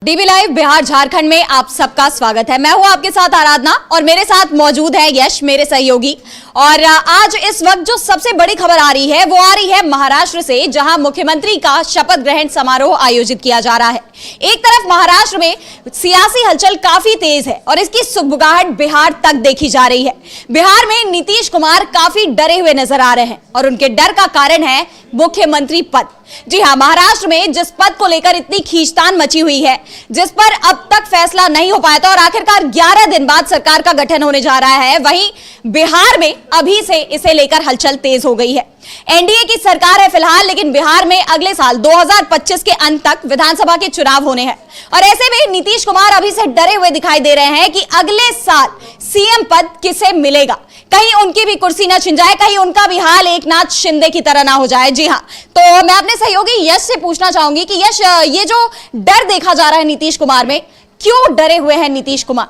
DB live Bihar Jharkhand में आप सबका स्वागत है। मैं हूं आपके साथ आराधना और मेरे साथ मौजूद है यश, मेरे सहयोगी। और आज इस वक्त जो सबसे बड़ी खबर आ रही है वो आ रही है महाराष्ट्र से, जहां मुख्यमंत्री का शपथ ग्रहण समारोह आयोजित किया जा रहा है। एक तरफ महाराष्ट्र में सियासी हलचल काफी तेज है और इसकी सुगबुगाहट बिहार तक देखी जा रही है। बिहार में नीतीश कुमार काफी डरे हुए नजर आ रहे हैं और उनके डर का कारण है मुख्यमंत्री पद। जी हां, महाराष्ट्र में जिस पद को लेकर इतनी खींचतान मची हुई है, जिस पर अब तक फैसला नहीं हो पाया था और आखिरकार 11 दिन बाद सरकार का गठन होने जा रहा है, वहीं बिहार में अभी से इसे लेकर हलचल तेज हो गई है। एनडीए की सरकार है फिलहाल, लेकिन बिहार में अगले साल 2025 के अंत तक विधानसभा के चुनाव होने हैं और ऐसे में नीतीश कुमार अभी से डरे हुए दिखाई दे रहे हैं कि अगले साल सीएम पद किसे मिलेगा। कहीं उनकी भी कुर्सी ना छिन जाए, कहीं उनका भी हाल एकनाथ शिंदे की तरह ना हो जाए। जी हां, तो मैं अपने सहयोगी यश से पूछना चाहूंगी कि यश, ये जो डर देखा जा रहा है नीतीश कुमार में, क्यों डरे हुए हैं नीतीश कुमार?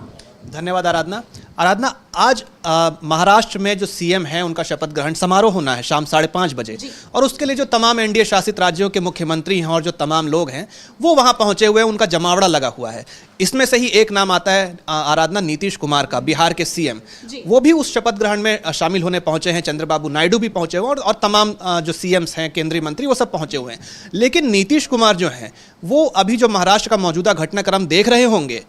धन्यवाद आराधना। आज महाराष्ट्र में जो सीएम है उनका शपथ ग्रहण समारोह होना है शाम 5:30 बजे, और उसके लिए जो तमाम एनडीए शासित राज्यों के मुख्यमंत्री हैं और जो तमाम लोग हैं वो वहां पहुंचे हुए हैं, उनका जमावड़ा लगा हुआ है। इसमें से ही एक नाम आता है आराधना, नीतीश कुमार का, बिहार के सीएम। वो भी उस शपथ ग्रहण में शामिल होने पहुंचे हैं। चंद्रबाबू नायडू भी पहुंचे हुए हैं और तमाम जो सीएम्स हैं, केंद्रीय मंत्री, वो सब पहुंचे हुए हैं। लेकिन नीतीश कुमार जो हैं वो अभी जो महाराष्ट्र का मौजूदा घटनाक्रम देख रहे होंगे,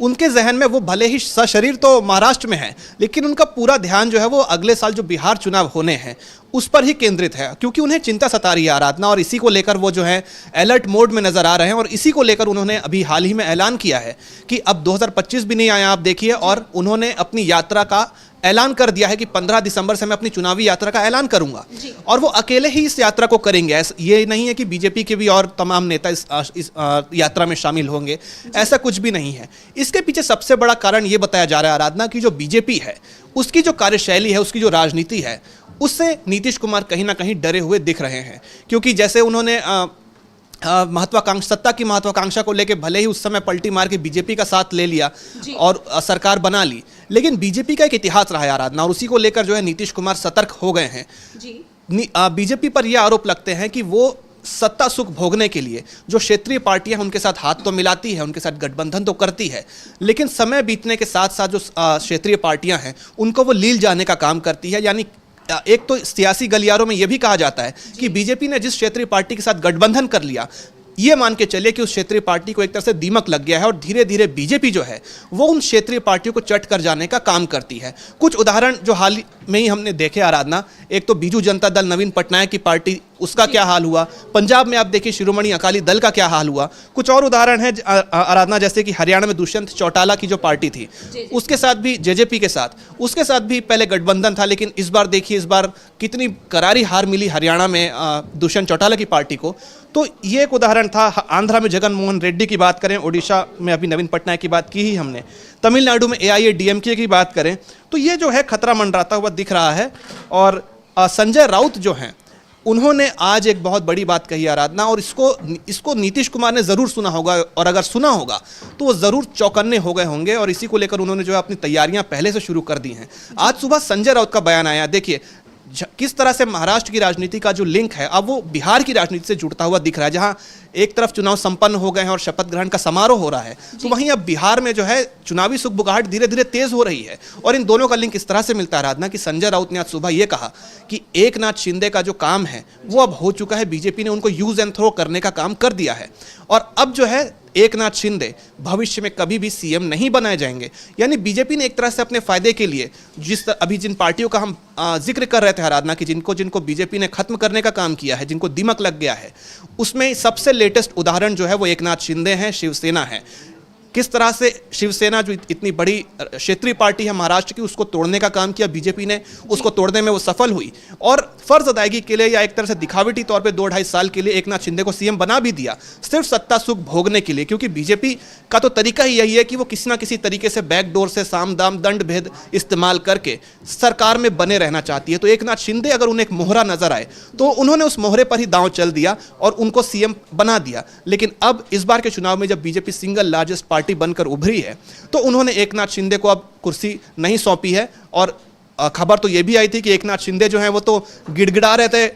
उनके जहन में वो भले ही सशरीर तो महाराष्ट्र में है, लेकिन उनका पूरा ध्यान जो है वो अगले साल जो बिहार चुनाव होने हैं उस पर ही केंद्रित है, क्योंकि उन्हें चिंता सता रही है आराधना, और इसी को लेकर वो जो है अलर्ट मोड में नजर आ रहे हैं। और इसी को लेकर उन्होंने अभी हाल ही में ऐलान किया है कि अब 2025 भी नहीं आया, आप देखिए, और उन्होंने अपनी यात्रा का ऐलान कर दिया है कि 15 दिसंबर से मैं अपनी चुनावी यात्रा का ऐलान करूंगा, और वो अकेले ही इस यात्रा को करेंगे। ये नहीं है कि बीजेपी के भी और तमाम नेता इस यात्रा में शामिल होंगे, ऐसा कुछ भी नहीं है। इसके पीछे सबसे बड़ा कारण ये बताया जा रहा है आराधना की जो बीजेपी है उसकी जो कार्यशैली है, उसकी जो राजनीति है, उससे नीतीश कुमार कहीं ना कहीं डरे हुए दिख रहे हैं। क्योंकि जैसे उन्होंने सत्ता की महत्वाकांक्षा को लेकर भले ही उस समय पलटी मार के बीजेपी का साथ ले लिया और सरकार बना ली, लेकिन बीजेपी का एक इतिहास रहा है आराधना, और उसी को लेकर जो है नीतीश कुमार सतर्क हो गए हैं। बीजेपी पर यह आरोप लगते हैं कि वो सत्ता सुख भोगने के लिए जो क्षेत्रीय पार्टियां उनके साथ हाथ तो मिलाती है, उनके साथ गठबंधन तो करती है, लेकिन समय बीतने के साथ साथ जो क्षेत्रीय पार्टियां हैं उनको वो लील जाने का काम करती है। यानी एक तो सियासी गलियारों में यह भी कहा जाता है कि बीजेपी ने जिस क्षेत्रीय पार्टी के साथ गठबंधन कर लिया, ये मान के चलिए कि उस क्षेत्रीय पार्टी को एक तरह से दीमक लग गया है, और धीरे धीरे बीजेपी जो है वो उन क्षेत्रीय पार्टियों को चट कर जाने का काम करती है। कुछ उदाहरण जो हाल में ही हमने देखे आराधना, एक तो बीजू जनता दल, नवीन पटनायक की पार्टी, उसका क्या हाल हुआ। पंजाब में आप देखिए शिरोमणि अकाली दल का क्या हाल हुआ। कुछ और उदाहरण है आराधना, जैसे कि हरियाणा में दुष्यंत चौटाला की जो पार्टी थी, उसके साथ भी जेजेपी के साथ, उसके साथ भी पहले गठबंधन था, लेकिन इस बार देखिए इस बार कितनी करारी हार मिली हरियाणा में दुष्यंत चौटाला की पार्टी को। तो ये एक उदाहरण था। आंध्रा में जगन मोहन रेड्डी की बात करें, ओडिशा में अभी नवीन पटनायक की बात की ही हमने, तमिलनाडु में AIADMK की बात करें, तो ये जो है खतरा मंडराता हुआ दिख रहा है। और संजय राउत जो हैं उन्होंने आज एक बहुत बड़ी बात कही आराधना, और इसको नीतीश कुमार ने ज़रूर सुना होगा, और अगर सुना होगा तो वो ज़रूर चौकन्ने हो गए होंगे, और इसी को लेकर उन्होंने जो है अपनी तैयारियां पहले से शुरू कर दी हैं। आज सुबह संजय राउत का बयान आया, देखिए किस तरह से महाराष्ट्र की राजनीति का जो लिंक है अब वो बिहार की राजनीति से जुड़ता हुआ दिख रहा है। जहां एक तरफ चुनाव संपन्न हो गए हैं और शपथ ग्रहण का समारोह हो रहा है, तो वहीं अब बिहार में जो है चुनावी सुगबुगाहट धीरे धीरे तेज हो रही है, और इन दोनों का लिंक इस तरह से मिलता है आराधना कि संजय राउत ने आज सुबह ये कहा कि एकनाथ शिंदे का जो काम है वो अब हो चुका है, बीजेपी ने उनको यूज एंड थ्रो करने का काम कर दिया है, और अब जो है एकनाथ शिंदे भविष्य में कभी भी सीएम नहीं बनाए जाएंगे। यानी बीजेपी ने एक तरह से अपने फायदे के लिए अभी जिन पार्टियों का हम जिक्र कर रहे थे आराधना की, जिनको बीजेपी ने खत्म करने का काम किया है, जिनको दीमक लग गया है, उसमें सबसे लेटेस्ट उदाहरण जो है वो एकनाथ शिंदे हैं, शिवसेना है। किस तरह से शिवसेना जो इतनी बड़ी क्षेत्रीय पार्टी है महाराष्ट्र की, उसको तोड़ने का काम किया बीजेपी ने, उसको तोड़ने में वो सफल हुई, और फर्ज अदायगी के लिए या एक तरह से दिखावटी तौर पे 2-2.5 साल के लिए एकनाथ शिंदे को सीएम बना भी दिया, सिर्फ सत्ता सुख भोगने के लिए। क्योंकि बीजेपी का तो तरीका ही यही है कि वो किसी ना किसी तरीके से बैकडोर से साम दाम दंड भेद इस्तेमाल करके सरकार में बने रहना चाहती है। तो एकनाथ शिंदे अगर उन्हें एक मोहरा नजर आए तो उन्होंने उस मोहरे पर ही दांव चल दिया और उनको सीएम बना दिया। लेकिन अब इस बार के चुनाव में जब बीजेपी सिंगल लार्जेस्ट पार्टी बनकर उभरी है, तो उन्होंने एकनाथ शिंदे को अब कुर्सी नहीं सौंपी है, और खबर तो ये भी आई थी कि एकनाथ शिंदे जो हैं वो तो गिड़गिड़ा रहे थे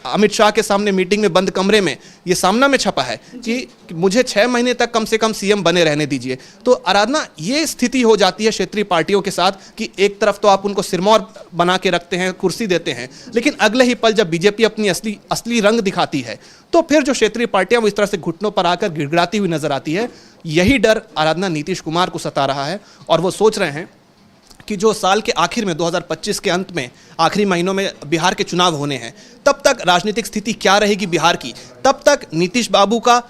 अमित शाह के सामने मीटिंग में बंद कमरे में। ये सामना में छपा है कि मुझे 6 महीने तक कम से कम सीएम बने रहने दीजिए। तो आराधना, ये स्थिति हो जाती है क्षेत्रीय पार्टियों के साथ कि एक तरफ तो आप उनको सिरमौर बना के रखते हैं, कुर्सी देते हैं, लेकिन अगले ही पल जब बीजेपी अपनी असली रंग दिखाती है तो फिर जो क्षेत्रीय पार्टियां वो इस तरह से घुटनों पर आकर गिड़गिड़ाती हुई नजर आती है। यही डर आराधना नीतीश कुमार को सता रहा है और वो सोच रहे हैं कि जो साल के आखिर में 2025 के अंत में आखिरी महीनों में बिहार के चुनाव होने हैं, तब तक राजनीतिक स्थिति क्या रहेगी बिहार की, तब तक नीतीश बाबू का,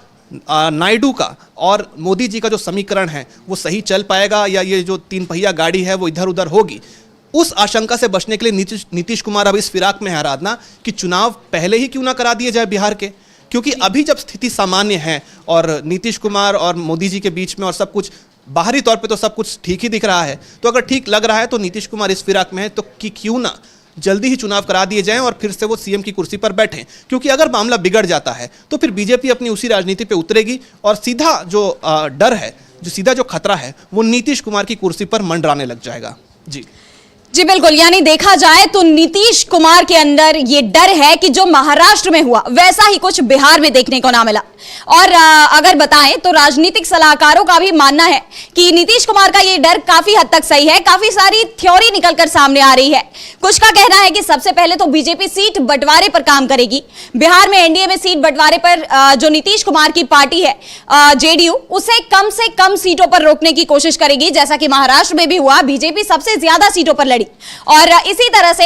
नायडू का और मोदी जी का जो समीकरण है वो सही चल पाएगा या ये जो 3 पहिया गाड़ी है वो इधर उधर होगी। उस आशंका से बचने के लिए नीतीश कुमार अब इस फिराक में है आराधना कि चुनाव पहले ही क्यों ना करा दिए जाए बिहार के, क्योंकि अभी जब स्थिति सामान्य है और नीतीश कुमार और मोदी जी के बीच में और सब कुछ बाहरी तौर पे तो सब कुछ ठीक ही दिख रहा है, तो अगर ठीक लग रहा है तो नीतीश कुमार इस फिराक में है तो कि क्यों ना जल्दी ही चुनाव करा दिए जाएं और फिर से वो सीएम की कुर्सी पर बैठें। क्योंकि अगर मामला बिगड़ जाता है तो फिर बीजेपी अपनी उसी राजनीति पे उतरेगी और सीधा जो डर है, सीधा जो खतरा है वो नीतीश कुमार की कुर्सी पर मंडराने लग जाएगा। जी बिल्कुल, यानी देखा जाए तो नीतीश कुमार के अंदर ये डर है कि जो महाराष्ट्र में हुआ वैसा ही कुछ बिहार में देखने को ना मिला। और अगर बताएं तो राजनीतिक सलाहकारों का भी मानना है कि नीतीश कुमार का ये डर काफी हद तक सही है। काफी सारी थ्योरी निकलकर सामने आ रही है। कुछ का कहना है कि सबसे पहले तो बीजेपी सीट बंटवारे पर काम करेगी। बिहार में एनडीए में सीट बंटवारे पर जो नीतीश कुमार की पार्टी है जेडीयू, उसे कम से कम सीटों पर रोकने की कोशिश करेगी, जैसा कि महाराष्ट्र में भी हुआ। बीजेपी सबसे ज्यादा सीटों पर लड़ी और इसी तरह से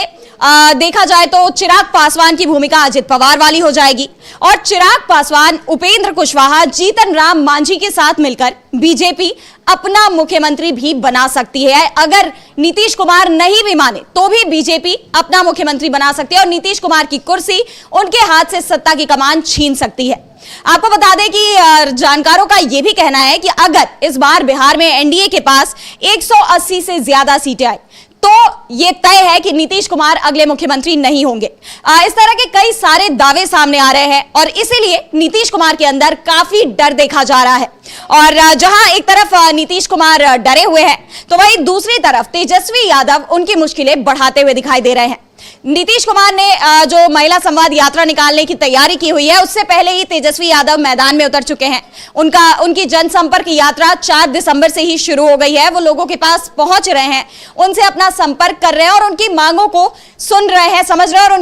देखा जाए तो चिराग पासवान की भूमिका अजित पवार वाली हो जाएगी और चिराग पासवान, उपेंद्र कुशवाहा, जीतन राम मांझी के साथ मिलकर बीजेपी अपना मुख्यमंत्री भी बना सकती है। अगर नीतीश कुमार नहीं भी माने तो भी बीजेपी अपना मुख्यमंत्री बना सकती है और नीतीश कुमार की कुर्सी उनके हाथ से सत्ता की कमान छीन सकती है। आपको बता दें कि जानकारों का यह भी कहना है कि अगर इस बार बिहार में एनडीए के पास 180 से ज्यादा सीटें आई तो यह तय है कि नीतीश कुमार अगले मुख्यमंत्री नहीं होंगे। इस तरह के कई सारे दावे सामने आ रहे हैं और इसीलिए नीतीश कुमार के अंदर काफी डर देखा जा रहा है। और जहां एक तरफ नीतीश कुमार डरे हुए हैं तो वहीं दूसरी तरफ तेजस्वी यादव उनकी मुश्किलें बढ़ाते हुए दिखाई दे रहे हैं। नीतीश कुमार ने जो महिला संवाद यात्रा निकालने की तैयारी की हुई है, उससे पहले ही तेजस्वी यादव मैदान में उतर चुके हैं। उनकी जनसंपर्क यात्रा 4 दिसंबर से ही शुरू हो गई है। वो लोगों के पास पहुंच रहे हैं, उनसे अपना संपर्क कर रहे हैं और उनकी मांगों को सुन रहे हैं, समझ रहे हैं और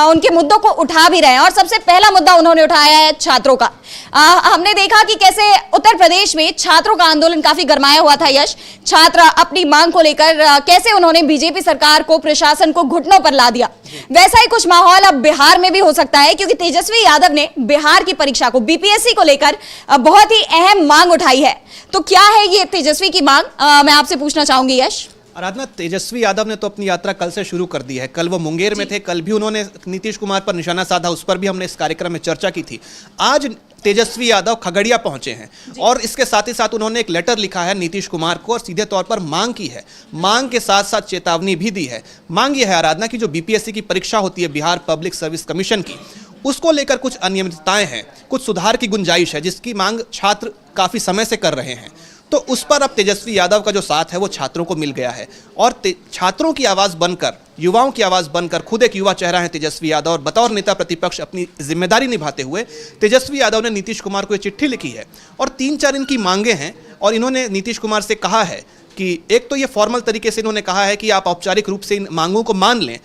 उनके मुद्दों को उठा भी रहे हैं। और सबसे पहला मुद्दा उन्होंने उठाया है छात्रों का। हमने देखा कि कैसे उत्तर प्रदेश में छात्रों का आंदोलन काफी गरमाया हुआ था। यश, छात्र अपनी मांग को लेकर कैसे उन्होंने बीजेपी सरकार को, प्रशासन को घुटनों पर ला दिया। वैसा ही कुछ माहौल अब बिहार में भी हो सकता है, क्योंकि तेजस्वी यादव ने बिहार की परीक्षा को, बीपीएससी को लेकर बहुत ही अहम मांग उठाई है। तो क्या है ये तेजस्वी की मांग, मैं आपसे पूछना चाहूंगी यश। आराधना, तेजस्वी यादव ने तो अपनी यात्रा कल से शुरू कर दी है। कल वो मुंगेर में थे, कल भी उन्होंने नीतीश कुमार पर निशाना साधा, उस पर भी हमने इस कार्यक्रम में चर्चा की थी। आज तेजस्वी यादव खगड़िया पहुंचे हैं और इसके साथ ही साथ उन्होंने एक लेटर लिखा है नीतीश कुमार को और सीधे तौर पर मांग की है। मांग के साथ साथ चेतावनी भी दी है। मांग यह है आराधना की जो बीपीएससी की परीक्षा होती है, बिहार पब्लिक सर्विस कमीशन की, उसको लेकर कुछ अनियमितताएं हैं, कुछ सुधार की गुंजाइश है, जिसकी मांग छात्र काफी समय से कर रहे हैं। तो उस पर अब तेजस्वी यादव का जो साथ है वो छात्रों को मिल गया है और छात्रों की आवाज़ बनकर, युवाओं की आवाज़ बनकर, खुद एक युवा चेहरा है तेजस्वी यादव और बतौर नेता प्रतिपक्ष अपनी जिम्मेदारी निभाते हुए तेजस्वी यादव ने नीतीश कुमार को ये चिट्ठी लिखी है और 3-4 इनकी मांगे हैं। और इन्होंने नीतीश कुमार से कहा है कि एक तो ये फॉर्मल तरीके से इन्होंने कहा है कि आप औपचारिक रूप से इन मांगों को मान लें,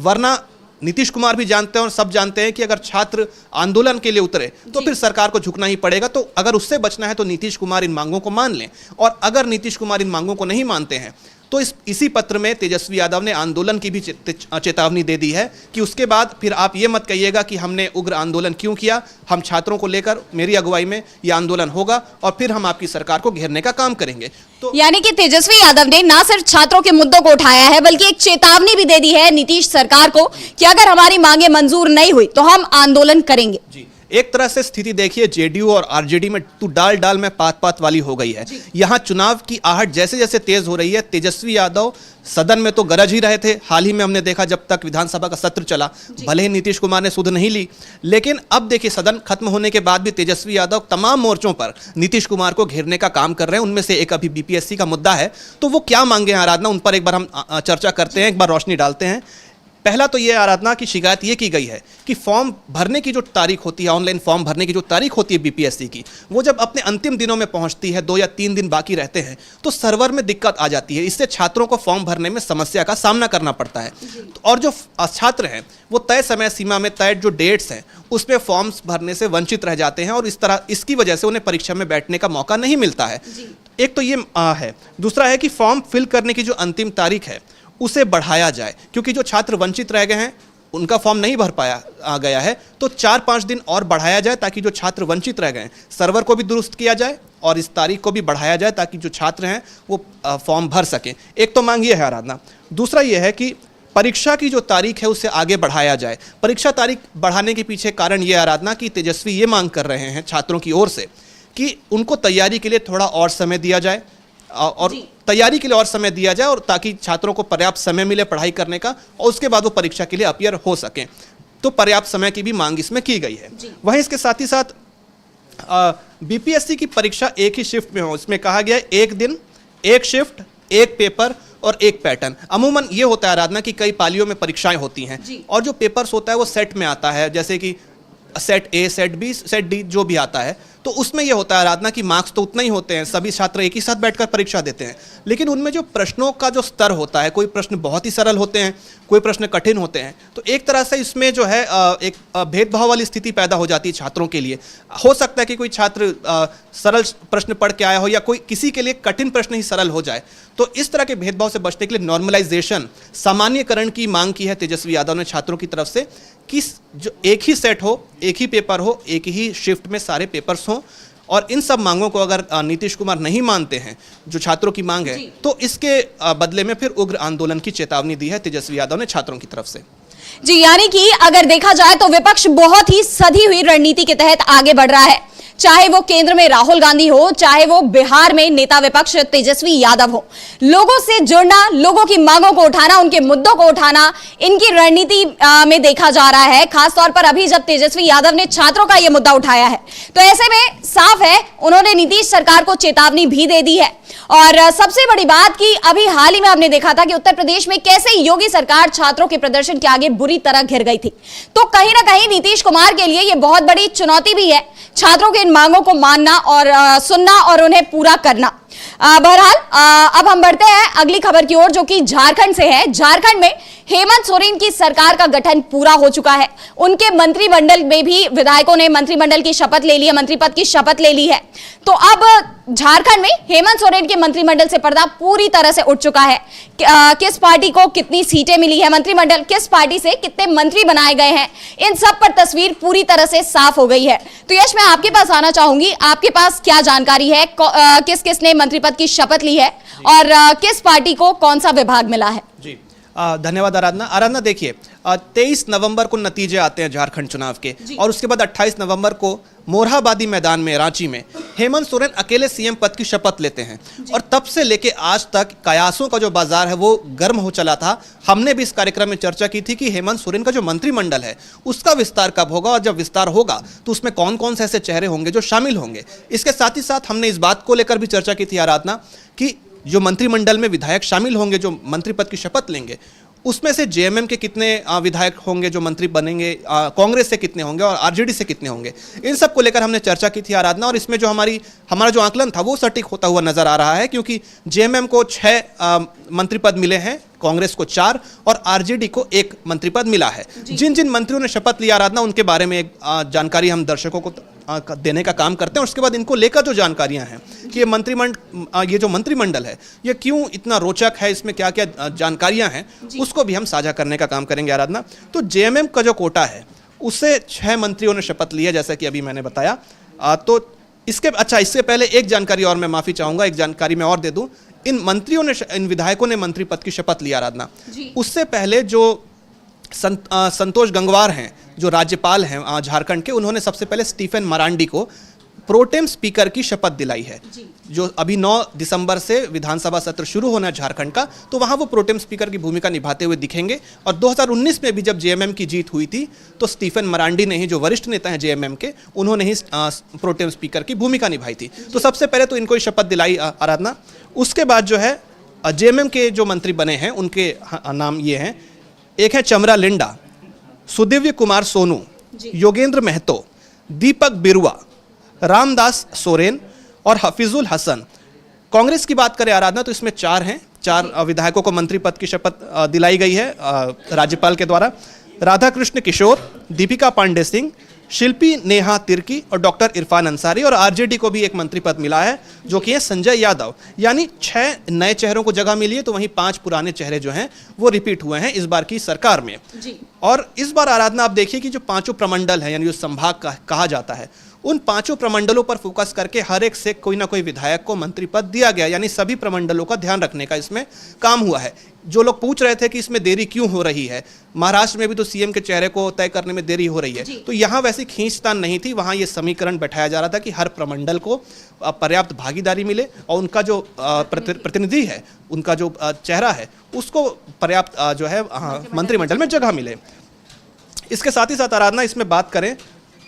वरना नीतीश कुमार भी जानते हैं और सब जानते हैं कि अगर छात्र आंदोलन के लिए उतरे तो फिर सरकार को झुकना ही पड़ेगा। तो अगर उससे बचना है तो नीतीश कुमार इन मांगों को मान लें और अगर नीतीश कुमार इन मांगों को नहीं मानते हैं तो इसी पत्र में तेजस्वी यादव ने आंदोलन की भी चेतावनी दे दी है कि उसके बाद फिर आप ये मत कहिएगा कि हमने उग्र आंदोलन क्यों किया। हम छात्रों को लेकर, मेरी अगुवाई में ये आंदोलन होगा और फिर हम आपकी सरकार को घेरने का काम करेंगे। तो यानी कि तेजस्वी यादव ने ना सिर्फ छात्रों के मुद्दों को उठाया है बल्कि एक चेतावनी भी दे दी है नीतीश सरकार को कि अगर हमारी मांगे मंजूर नहीं हुई तो हम आंदोलन करेंगे। जी, एक तरह से स्थिति देखिए जेडीयू और आरजेडी में तू डाल डाल में पात पात वाली हो गई है। यहाँ चुनाव की आहट जैसे जैसे तेज हो रही है, तेजस्वी यादव सदन में तो गरज ही रहे थे। हाल ही में हमने देखा जब तक विधानसभा का सत्र चला, भले ही नीतीश कुमार ने सुध नहीं ली, लेकिन अब देखिए सदन खत्म होने के बाद भी तेजस्वी यादव तमाम मोर्चों पर नीतीश कुमार को घेरने का काम कर रहे हैं। उनमें से एक अभी बीपीएससी का मुद्दा है, तो वो क्या मांगे हैं आराधना, उन पर एक बार हम चर्चा करते हैं, एक बार रोशनी डालते हैं। पहला तो ये आराधना की शिकायत ये की गई है कि फॉर्म भरने की जो तारीख होती है, ऑनलाइन फॉर्म भरने की जो तारीख होती है बीपीएससी की, वो जब अपने अंतिम दिनों में पहुंचती है, 2 या 3 दिन बाकी रहते हैं, तो सर्वर में दिक्कत आ जाती है। इससे छात्रों को फॉर्म भरने में समस्या का सामना करना पड़ता है। और जो छात्र हैं वो तय समय सीमा में तय जो डेट्स हैं उसमें फॉर्म्स भरने से वंचित रह जाते हैं और इसकी वजह से उन्हें परीक्षा में बैठने का मौका नहीं मिलता है। एक तो ये है। दूसरा है कि फॉर्म फिल करने की जो अंतिम तारीख है उसे बढ़ाया जाए, क्योंकि जो छात्र वंचित रह गए हैं, उनका फॉर्म नहीं भर पाया गया है, तो 4-5 दिन और बढ़ाया जाए ताकि जो छात्र वंचित रह गए सर्वर को भी दुरुस्त किया जाए और इस तारीख को भी बढ़ाया जाए ताकि जो छात्र हैं वो फॉर्म भर सकें। एक तो मांग ये है आराधना। दूसरा ये है कि परीक्षा की जो तारीख है उसे आगे बढ़ाया जाए। परीक्षा तारीख बढ़ाने के पीछे कारण ये आराधना कि तेजस्वी ये मांग कर रहे हैं छात्रों की ओर से कि उनको तैयारी के लिए थोड़ा और समय दिया जाए और तैयारी के लिए और समय दिया जाए, और ताकि छात्रों को पर्याप्त समय मिले पढ़ाई करने का और उसके बाद वो परीक्षा के लिए अपीयर हो सकें। तो पर्याप्त समय की भी मांग इसमें की गई है। वहीं इसके साथ ही साथ बीपीएससी की परीक्षा एक ही शिफ्ट में हो, इसमें कहा गया है 1 दिन 1 शिफ्ट 1 पेपर और 1 पैटर्न। अमूमन ये होता है आराधना कि कई पालियों में परीक्षाएं होती हैं और जो पेपर्स होता है वो सेट में आता है, जैसे कि set A, set B, set D जो भी आता है, तो उसमें यह होता है आराधना कि मार्क्स तो उतना ही होते हैं, सभी छात्र एक ही साथ बैठकर परीक्षा देते हैं, लेकिन उनमें जो प्रश्नों का जो स्तर होता है, कोई प्रश्न बहुत ही सरल होते हैं, कोई प्रश्न कठिन होते हैं, तो एक तरह से इसमें जो है एक भेदभाव वाली स्थिति पैदा हो जाती है छात्रों के लिए। हो सकता है कि कोई छात्र सरल प्रश्न पढ़ के आया हो या कोई किसी के लिए कठिन प्रश्न ही सरल हो जाए। तो इस तरह के भेदभाव से बचने के लिए नॉर्मलाइजेशन, सामान्यकरण की मांग की है तेजस्वी यादव ने छात्रों की तरफ से कि जो एक ही सेट हो, एक ही पेपर हो, एक ही शिफ्ट में सारे पेपर्स हों। और इन सब मांगों को अगर नीतीश कुमार नहीं मानते हैं, जो छात्रों की मांग है, तो इसके बदले में फिर उग्र आंदोलन की चेतावनी दी है तेजस्वी यादव ने छात्रों की तरफ से। जी, यानी कि अगर देखा जाए तो विपक्ष बहुत ही सधी हुई रणनीति के तहत आगे बढ़ रहा है, चाहे वो केंद्र में राहुल गांधी हो, चाहे वो बिहार में नेता विपक्ष तेजस्वी यादव हो। लोगों से जुड़ना, लोगों की मांगों को उठाना, उनके मुद्दों को उठाना, इनकी रणनीति में देखा जा रहा है। खासतौर पर अभी जब तेजस्वी यादव ने छात्रों का यह मुद्दा उठाया है, तो ऐसे में साफ है उन्होंने नीतीश सरकार को चेतावनी भी दे दी है। और सबसे बड़ी बात कि अभी हाल ही में आपने देखा था कि उत्तर प्रदेश में कैसे योगी सरकार छात्रों के प्रदर्शन के आगे बुरी तरह घिर गई थी। तो कहीं ना कहीं नीतीश कुमार के लिए यह बहुत बड़ी चुनौती भी है, छात्रों के इन मांगों को मानना और सुनना और उन्हें पूरा करना। बहरहाल अब हम बढ़ते हैं अगली खबर की ओर, जो कि झारखंड से है। झारखंड में हेमंत सोरेन की सरकार का गठन पूरा हो चुका है। उनके मंत्रिमंडल में भी विधायकों ने मंत्रिमंडल की शपथ ले ली है, मंत्री पद की शपथ ले ली है। तो अब झारखंड में हेमंत सोरेन के मंत्रिमंडल से पर्दा पूरी तरह से उठ चुका है। किस पार्टी को कितनी सीटें मिली है, मंत्रिमंडल किस पार्टी से कितने मंत्री बनाए गए हैं, इन सब पर तस्वीर पूरी तरह से साफ हो गई है। तो यश, मैं आपके पास आना चाहूंगी, आपके पास क्या जानकारी है, किस किस ने मंत्री पद की शपथ ली है और किस पार्टी को कौन सा विभाग मिला है? जी धन्यवाद आराधना। देखिए 23 नवंबर को नतीजे आते हैं झारखंड चुनाव के, और उसके बाद 28 नवंबर को मोरहाबादी मैदान में रांची में हेमंत सोरेन अकेले सीएम पद की शपथ लेते हैं। और तब से लेके आज तक कयासों का जो बाजार है वो गर्म हो चला था। हमने भी इस कार्यक्रम में चर्चा की थी कि हेमंत सोरेन का जो मंत्रिमंडल है उसका विस्तार कब होगा, और जब विस्तार होगा तो उसमें कौन कौन से ऐसे चेहरे होंगे जो शामिल होंगे। इसके साथ ही साथ हमने इस बात को लेकर भी चर्चा की थी आराधना कि जो मंत्रिमंडल में विधायक शामिल होंगे, जो मंत्री पद की शपथ लेंगे, उसमें से जेएमएम के कितने विधायक होंगे जो मंत्री बनेंगे, कांग्रेस से कितने होंगे और आरजेडी से कितने होंगे। इन सब को लेकर हमने चर्चा की थी आराधना, और इसमें जो हमारा जो आंकलन था वो सटीक होता हुआ नजर आ रहा है, क्योंकि जेएमएम को 6 मंत्री पद मिले हैं, कांग्रेस को 4 और आरजेडी को 1 मंत्री पद मिला है। जिन जिन मंत्रियों ने शपथ लिया आराधना, उनके बारे में एक जानकारी हम दर्शकों को देने का काम करते हैं। और उसके बाद इनको लेकर जो जानकारियां हैं कि ये जो मंत्रिमंडल है ये क्यों इतना रोचक है, इसमें क्या क्या जानकारियां हैं, उसको भी हम साझा करने का काम करेंगे आराधना। तो जेएमएम का जो कोटा है उससे 6 मंत्रियों ने शपथ ली है, जैसा कि अभी मैंने बताया। तो इससे पहले एक जानकारी और मैं माफी चाहूंगा, एक जानकारी मैं और दे दूं। इन विधायकों ने मंत्री पद की शपथ ली आराधना, उससे पहले जो संतोष गंगवार हैं जो राज्यपाल हैं झारखंड के, उन्होंने सबसे पहले स्टीफन मरांडी को प्रोटेम स्पीकर की शपथ दिलाई है। जो अभी 9 दिसंबर से विधानसभा सत्र शुरू होना है झारखंड का, तो वहां वो प्रोटेम स्पीकर की भूमिका निभाते हुए दिखेंगे। और 2019 में भी जब जेएमएम की जीत हुई थी तो स्टीफन मरांडी ने ही, जो वरिष्ठ नेता हैं जेएमएम के, उन्होंने ही प्रोटेम स्पीकर की भूमिका निभाई थी। तो सबसे पहले तो इनको शपथ दिलाई आराधना। उसके बाद जो है जेएमएम के जो मंत्री बने हैं उनके नाम ये हैं, एक है चमरा लिंडा, सुदिव्य कुमार सोनू, योगेंद्र महतो, दीपक बिरुआ, रामदास सोरेन और हफीजुल हसन। कांग्रेस की बात करें आराधना तो इसमें 4 हैं, 4 विधायकों को मंत्री पद की शपथ दिलाई गई है राज्यपाल के द्वारा। राधाकृष्ण किशोर, दीपिका पांडे सिंह, शिल्पी नेहा तिर्की और डॉक्टर इरफान अंसारी, और आरजेडी को भी एक मंत्री पद मिला है जो कि है संजय यादव। यानी 6 नए चेहरों को जगह मिली है, तो वहीं 5 पुराने चेहरे जो हैं वो रिपीट हुए हैं इस बार की सरकार में जी। और इस बार आराधना आप देखिए कि जो 5 प्रमंडल हैं, यानी जो संभाग कहा जाता है, उन 5 प्रमंडलों पर फोकस करके हर एक से कोई ना कोई विधायक को मंत्री पद दिया गया। यानी सभी प्रमंडलों का ध्यान रखने का इसमें काम हुआ है। जो लोग पूछ रहे थे कि इसमें देरी क्यों हो रही है, महाराष्ट्र में भी तो सीएम के चेहरे को तय करने में देरी हो रही है, तो यहाँ वैसी खींचतान नहीं थी। वहाँ ये समीकरण बैठाया जा रहा था कि हर प्रमंडल को पर्याप्त भागीदारी मिले और उनका जो प्रतिनिधि है, उनका जो चेहरा है, उसको पर्याप्त जो है मंत्रिमंडल में जगह मिले। इसके साथ ही साथ आराधना इसमें बात करें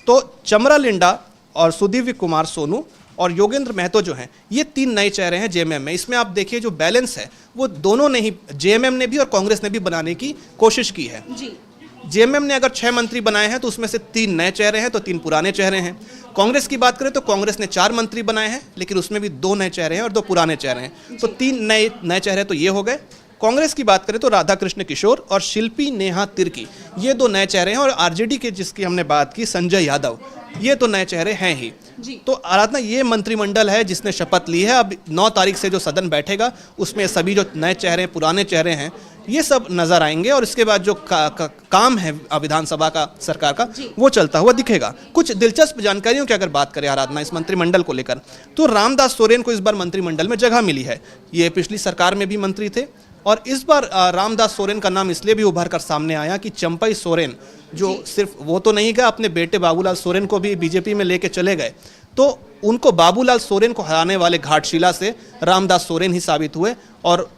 तो चमरा लिंडा और सुदिव्य कुमार सोनू और योगेंद्र महतो जो हैं, ये 3 नए चेहरे हैं जेएमएम में। इसमें आप देखिए जो बैलेंस है वो दोनों ने ही, जेएमएम ने भी और कांग्रेस ने भी बनाने की कोशिश की है जी। जेएमएम ने अगर 6 मंत्री बनाए हैं तो उसमें से 3 नए चेहरे हैं तो 3 पुराने चेहरे हैं। कांग्रेस की बात करें तो कांग्रेस ने 4 मंत्री बनाए हैं, लेकिन उसमें भी 2 नए चेहरे हैं और 2 पुराने चेहरे हैं, तो 3 नए चेहरे तो ये हो गए। कांग्रेस की बात करें तो राधाकृष्ण किशोर और शिल्पी नेहा तिर्की, ये 2 नए चेहरे हैं। और आरजेडी के जिसकी हमने बात की संजय यादव, ये तो नए चेहरे हैं ही जी। तो आराधना ये मंत्रिमंडल है जिसने शपथ ली है। अब 9 तारीख से जो सदन बैठेगा उसमें सभी जो नए चेहरे, पुराने चेहरे हैं, ये सब नजर आएंगे। और इसके बाद जो काम है विधानसभा का, सरकार का, वो चलता हुआ दिखेगा। कुछ दिलचस्प जानकारियों की अगर बात करें आराधना इस मंत्रिमंडल को लेकर, तो रामदास सोरेन को इस बार मंत्रिमंडल में जगह मिली है। ये पिछली सरकार में भी मंत्री थे और इस बार रामदास सोरेन का नाम इसलिए भी उभर कर सामने आया कि चंपई सोरेन जो सिर्फ वो तो नहीं गए, अपने बेटे बाबूलाल सोरेन को भी बीजेपी में लेके चले गए, तो उनको बाबूलाल सोरेन को हराने वाले घाटशिला से रामदास सोरेन ही साबित हुए। और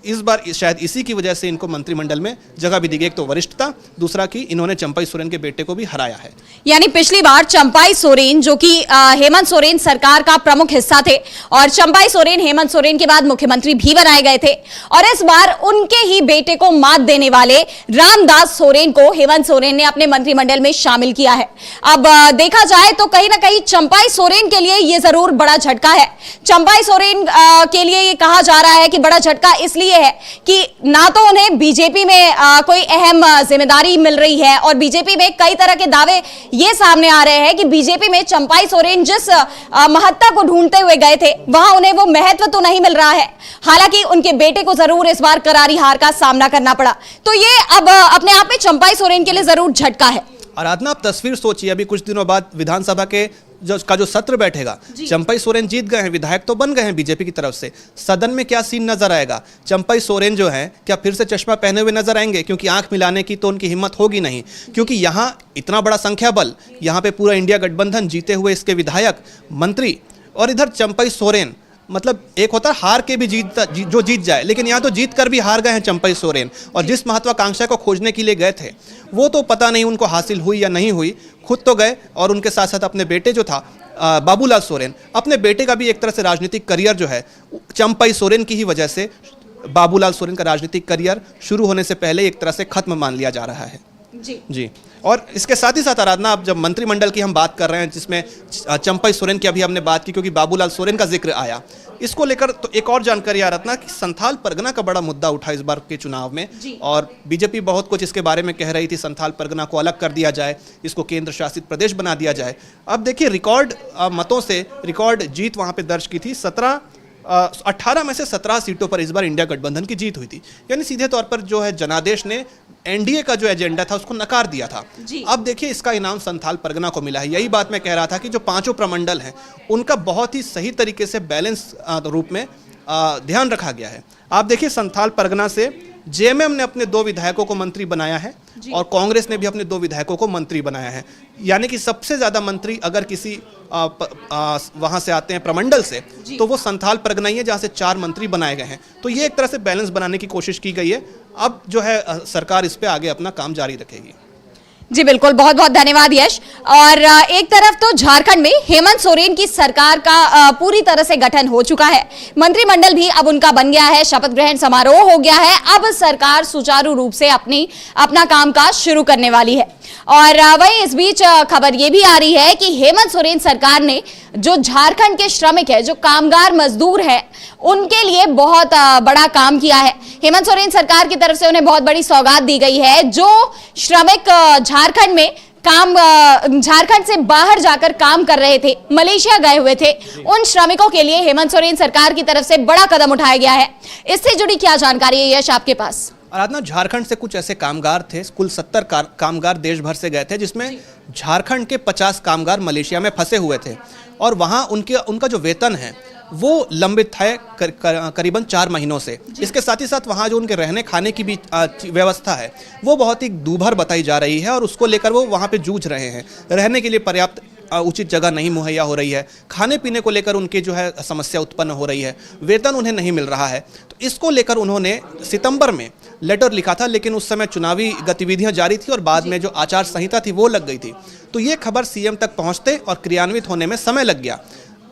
इस बार शायद इसी की वजह से इनको मंत्रिमंडल में जगह भी दी गई। एक तो वरिष्ठता, दूसरा कि इन्होंने चंपई सोरेन के बेटे को भी हराया है। यानी पिछली बार चंपई सोरेन जो कि हेमंत सोरेन सरकार का प्रमुख हिस्सा थे, और चंपई सोरेन हेमंत सोरेन के बाद मुख्यमंत्री भी बनाए गए थे, और इस बार उनके ही बेटे को मात देने वाले रामदास सोरेन को हेमंत सोरेन ने अपने मंत्रिमंडल में शामिल किया है। अब देखा जाए तो कहीं ना कहीं चंपई सोरेन के लिए यह जरूर बड़ा झटका है। चंपई सोरेन के लिए ये कहा जा रहा है कि बड़ा झटका इसलिए है कि ना तो उन्हें बीजेपी में कोई अहम जिम्मेदारी मिल रही है, और बीजेपी में कई तरह के दावे ये सामने आ रहे हैं कि बीजेपी में चंपई सोरेन जिस महत्ता को ढूंढते हुए गए थे वहां उन्हें वो महत्व तो नहीं मिल रहा है। हालांकि उनके बेटे को जरूर इस बार करारी हार का सामना करना पड़ा, तो ये अब अपने आप में चंपई सोरेन के लिए जरूर झटका है। आराधना आप तस्वीर सोचिए, अभी कुछ दिनों बाद विधानसभा के जो सत्र बैठेगा, चंपई सोरेन जीत गए हैं, विधायक तो बन गए हैं बीजेपी की तरफ से, सदन में क्या सीन नजर आएगा? चंपई सोरेन जो है क्या फिर से चश्मा पहने हुए नजर आएंगे? क्योंकि आंख मिलाने की तो उनकी हिम्मत होगी नहीं, क्योंकि यहाँ इतना बड़ा संख्या बल, यहाँ पे पूरा इंडिया गठबंधन, जीते हुए इसके विधायक, मंत्री, और इधर चंपई सोरेन। मतलब एक होता है हार के भी जो जीत जाए, लेकिन यहाँ तो जीत कर भी हार गए हैं चंपई सोरेन। और जिस महत्वाकांक्षा को खोजने के लिए गए थे वो तो पता नहीं उनको हासिल हुई या नहीं हुई। खुद तो गए और उनके साथ साथ अपने बेटे जो था बाबूलाल सोरेन, अपने बेटे का भी एक तरह से राजनीतिक करियर जो है चंपई सोरेन की ही वजह से, बाबूलाल सोरेन का राजनीतिक करियर शुरू होने से पहले एक तरह से खत्म मान लिया जा रहा है जी। और इसके साथ ही साथ आराधना, अब जब मंत्रिमंडल की हम बात कर रहे हैं जिसमें चंपई सोरेन की अभी हमने बात की क्योंकि बाबूलाल सोरेन का जिक्र आया, इसको लेकर तो एक और जानकारी आराधना कि संथाल परगना का बड़ा मुद्दा उठा इस बार के चुनाव में, और बीजेपी बहुत कुछ इसके बारे में कह रही थी, संथाल परगना को अलग कर दिया जाए, इसको केंद्र शासित प्रदेश बना दिया जाए। अब देखिए रिकॉर्ड मतों से रिकॉर्ड जीत वहाँ पे दर्ज की थी। 18 में से 17 सीटों पर इस बार इंडिया गठबंधन की जीत हुई थी। यानी सीधे तौर पर जो है जनादेश ने एनडीए का जो एजेंडा था उसको नकार दिया था। अब देखिए इसका इनाम संथाल परगना को मिला है। यही बात मैं कह रहा था कि जो 5 प्रमंडल हैं उनका बहुत ही सही तरीके से बैलेंस रूप में ध्यान रखा गया है। आप देखिए संथाल परगना से जेएमएम ने अपने 2 विधायकों को मंत्री बनाया है और कांग्रेस ने भी अपने 2 विधायकों को मंत्री बनाया है। यानी कि सबसे ज्यादा मंत्री अगर किसी वहां से आते हैं प्रमंडल से, तो वो संथाल परगनाई है, जहां से 4 मंत्री बनाए गए हैं। तो ये एक तरह से बैलेंस बनाने की कोशिश की गई है। अब जो है सरकार इस पे आगे अपना काम जारी रखेगी। जी बिल्कुल, बहुत बहुत धन्यवाद यश। और एक तरफ तो झारखंड में हेमंत सोरेन की सरकार का पूरी तरह से गठन हो चुका है, मंत्रिमंडल भी अब उनका बन गया है, शपथ ग्रहण समारोह हो गया है। अब सरकार सुचारू रूप से अपना कामकाज शुरू करने वाली है। और वहीं इस बीच खबर यह भी आ रही है कि हेमंत सोरेन सरकार ने जो झारखंड के श्रमिक है, जो कामगार मजदूर है, उनके लिए बहुत बड़ा काम किया है। हेमंत सोरेन सरकार की तरफ से उन्हें बहुत बड़ी सौगात दी गई है। जो श्रमिक झारखंड में झारखंड से बाहर जाकर काम कर रहे थे, मलेशिया गए हुए थे, उन श्रमिकों के लिए हेमंत सोरेन सरकार की तरफ से बड़ा कदम उठाया गया है। इससे जुड़ी क्या जानकारी है यश आपके पास? आराधना, झारखंड से कुछ ऐसे कामगार थे, कुल 70 कामगार देश भर से गए थे, जिसमें झारखंड के 50 कामगार मलेशिया में फंसे हुए थे और वहां उनका जो वेतन है वो लंबित है करीबन 4 महीनों से। इसके साथ ही साथ वहाँ जो उनके रहने खाने की भी व्यवस्था है वो बहुत ही दूभर बताई जा रही है और उसको लेकर वो वहाँ पे जूझ रहे हैं। रहने के लिए पर्याप्त उचित जगह नहीं मुहैया हो रही है, खाने पीने को लेकर उनकी जो है समस्या उत्पन्न हो रही है, वेतन उन्हें नहीं मिल रहा है। तो इसको लेकर उन्होंने सितंबर में लेटर लिखा था, लेकिन उस समय चुनावी गतिविधियां जारी थी और बाद में जो आचार संहिता थी वो लग गई थी। तो ये खबर सीएम तक पहुंचते और क्रियान्वित होने में समय लग गया।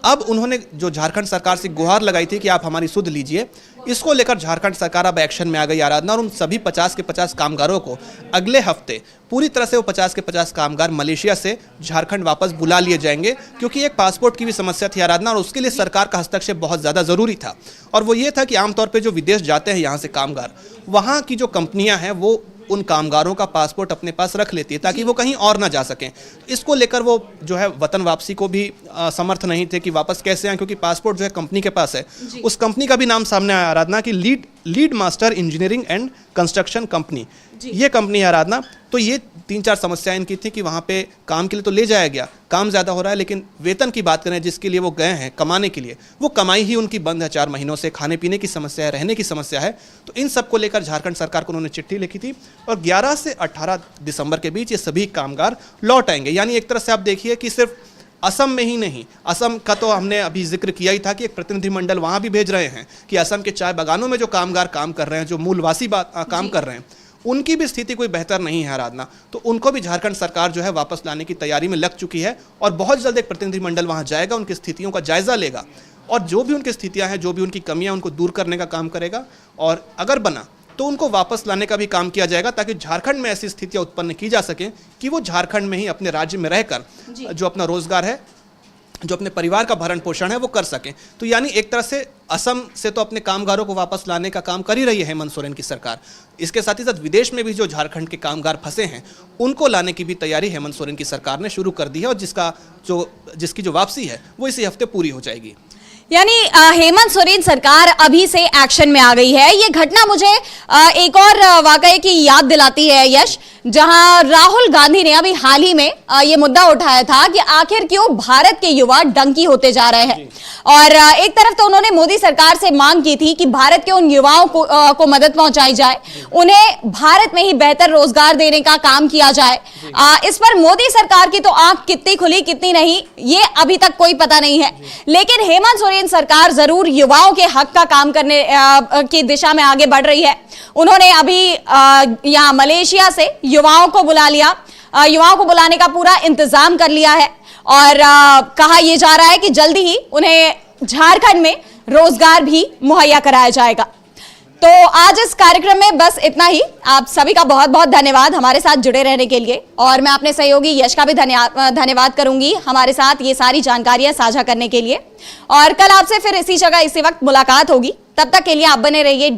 अब उन्होंने जो झारखंड सरकार से गुहार लगाई थी कि आप हमारी सुध लीजिए, इसको लेकर झारखंड सरकार अब एक्शन में आ गई आराधना, और उन सभी 50 के 50 कामगारों को अगले हफ्ते पूरी तरह से वो 50 के 50 कामगार मलेशिया से झारखंड वापस बुला लिए जाएंगे, क्योंकि एक पासपोर्ट की भी समस्या थी आराधना, और उसके लिए सरकार का हस्तक्षेप बहुत ज़्यादा ज़रूरी था। और वो ये था कि आमतौर पर जो विदेश जाते हैं यहाँ से कामगार, वहाँ की जो कंपनियाँ हैं वो उन कामगारों का पासपोर्ट अपने पास रख लेती है ताकि वो कहीं और ना जा सकें। इसको लेकर वो जो है वतन वापसी को भी समर्थ नहीं थे कि वापस कैसे आए, क्योंकि पासपोर्ट जो है कंपनी के पास है। उस कंपनी का भी नाम सामने आया आराधना की lead master engineering and construction company, ये कंपनी है आराधना। तो ये 3-4 समस्याएं इनकी थी कि वहाँ पे काम के लिए तो ले जाया गया, काम ज़्यादा हो रहा है, लेकिन वेतन की बात करें जिसके लिए वो गए हैं कमाने के लिए, वो कमाई ही उनकी बंद है 4 महीनों से। खाने पीने की समस्या है, रहने की समस्या है। तो इन सब को लेकर झारखंड सरकार को उन्होंने चिट्ठी लिखी थी और 11 से 18 दिसंबर के बीच ये सभी कामगार लौट आएंगे। यानी एक तरह से आप देखिए कि सिर्फ असम में ही नहीं, असम का तो हमने अभी जिक्र किया ही था कि एक प्रतिनिधिमंडल वहाँ भी भेज रहे हैं कि असम के चाय बागानों में जो कामगार काम कर रहे हैं, जो मूलवासी काम कर रहे हैं, उनकी भी स्थिति कोई बेहतर नहीं है आराधना। तो उनको भी झारखंड सरकार जो है वापस लाने की तैयारी में लग चुकी है और बहुत जल्द एक प्रतिनिधिमंडल वहां जाएगा, उनकी स्थितियों का जायजा लेगा और जो भी उनकी स्थितियां हैं, जो भी उनकी कमियां, उनको दूर करने का काम करेगा। और अगर बना तो उनको वापस लाने का भी काम किया जाएगा, ताकि झारखंड में ऐसी स्थितियां उत्पन्न की जा सकें कि वो झारखंड में ही अपने राज्य में रहकर जो अपना रोजगार है, जो अपने परिवार का भरण पोषण है, वो कर सकें। तो यानी एक तरह से असम से तो अपने कामगारों को वापस लाने का काम कर ही रही है हेमंत सोरेन की सरकार। इसके साथ ही साथ विदेश में भी जो झारखंड के कामगार फंसे हैं, उनको लाने की भी तैयारी हेमंत सोरेन की सरकार ने शुरू कर दी है और जिसकी जो वापसी है वो इसी हफ्ते पूरी हो जाएगी। यानी हेमंत सोरेन सरकार अभी से एक्शन में आ गई है। ये घटना मुझे एक और वाकये की याद दिलाती है यश, जहां राहुल गांधी ने अभी हाल ही में ये मुद्दा उठाया था कि आखिर क्यों भारत के युवा डंकी होते जा रहे हैं। और एक तरफ तो उन्होंने मोदी सरकार से मांग की थी कि भारत के उन युवाओं को मदद पहुंचाई जाए, उन्हें भारत में ही बेहतर रोजगार देने का काम किया जाए। इस पर मोदी सरकार की तो आंख कितनी खुली कितनी नहीं, ये अभी तक कोई पता नहीं है। लेकिन हेमंत सोरेन सरकार जरूर युवाओं के हक का काम करने की दिशा में आगे बढ़ रही है। उन्होंने अभी यहाँ मलेशिया से युवाओं को बुला लिया, युवाओं को बुलाने का पूरा इंतजाम कर लिया है और कहा यह जा रहा है कि जल्दी ही उन्हें झारखंड में रोजगार भी मुहैया कराया जाएगा। तो आज इस कार्यक्रम में बस इतना ही। आप सभी का बहुत बहुत धन्यवाद हमारे साथ जुड़े रहने के लिए, और मैं अपने सहयोगी यश का भी धन्यवाद करूंगी हमारे साथ ये सारी जानकारियां साझा करने के लिए। और कल आपसे फिर इसी जगह इसी वक्त मुलाकात होगी। तब तक के लिए आप बने रहिए